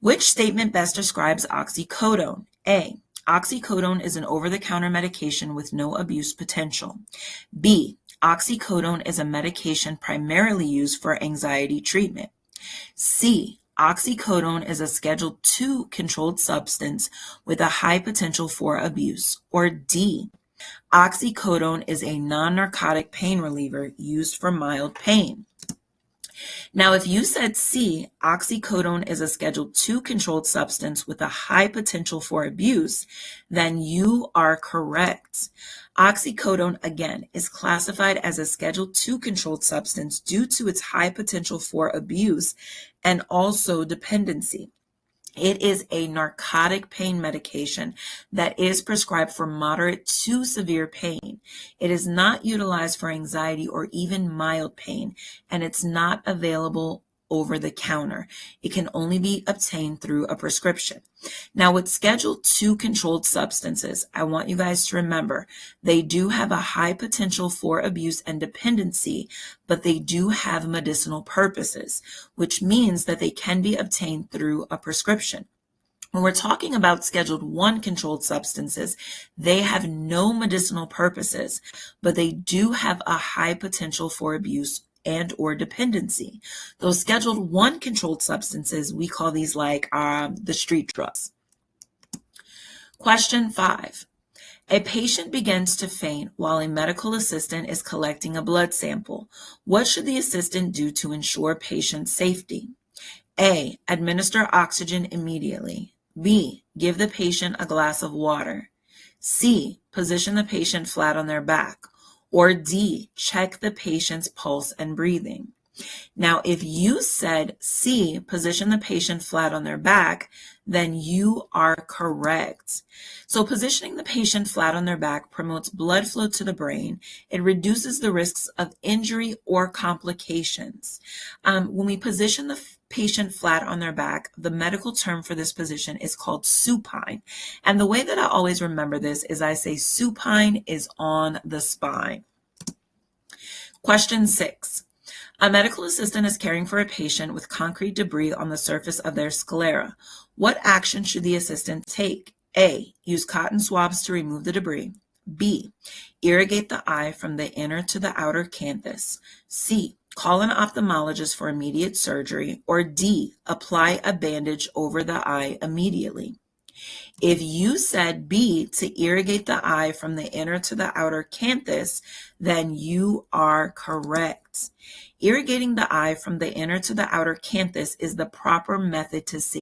Which statement best describes oxycodone? A. Oxycodone is an over-the-counter medication with no abuse potential. B. Oxycodone is a medication primarily used for anxiety treatment. C. Oxycodone is a Schedule II controlled substance with a high potential for abuse. Or D. Oxycodone is a non-narcotic pain reliever used for mild pain. Now, if you said C, oxycodone is a Schedule II controlled substance with a high potential for abuse, then you are correct. Oxycodone, again, is classified as a Schedule II controlled substance due to its high potential for abuse and also dependency. It is a narcotic pain medication that is prescribed for moderate to severe pain. It is not utilized for anxiety or even mild pain, and it's not available over the counter. It can only be obtained through a prescription. Now, with Schedule II controlled substances, I want you guys to remember they do have a high potential for abuse and dependency, but they do have medicinal purposes, which means that they can be obtained through a prescription. When we're talking about Scheduled I controlled substances, they have no medicinal purposes, but they do have a high potential for abuse and or dependency. Those Scheduled I controlled substances, we call these like the street drugs. Question 5. A patient begins to faint while a medical assistant is collecting a blood sample. What should the assistant do to ensure patient safety? A. Administer oxygen immediately. B. Give the patient a glass of water. C. Position the patient flat on their back. Or D. Check the patient's pulse and breathing. Now, if you said C, position the patient flat on their back, then you are correct. So positioning the patient flat on their back promotes blood flow to the brain. It reduces the risks of injury or complications. When we position the patient flat on their back, the medical term for this position is called supine. And the way that I always remember this is I say supine is on the spine. Question 6. A medical assistant is caring for a patient with concrete debris on the surface of their sclera. What action should the assistant take? A. Use cotton swabs to remove the debris. B. Irrigate the eye from the inner to the outer canthus. C. Call an ophthalmologist for immediate surgery. Or D. Apply a bandage over the eye immediately. If you said B, to irrigate the eye from the inner to the outer canthus, then you are correct. Irrigating the eye from the inner to the outer canthus is the proper method to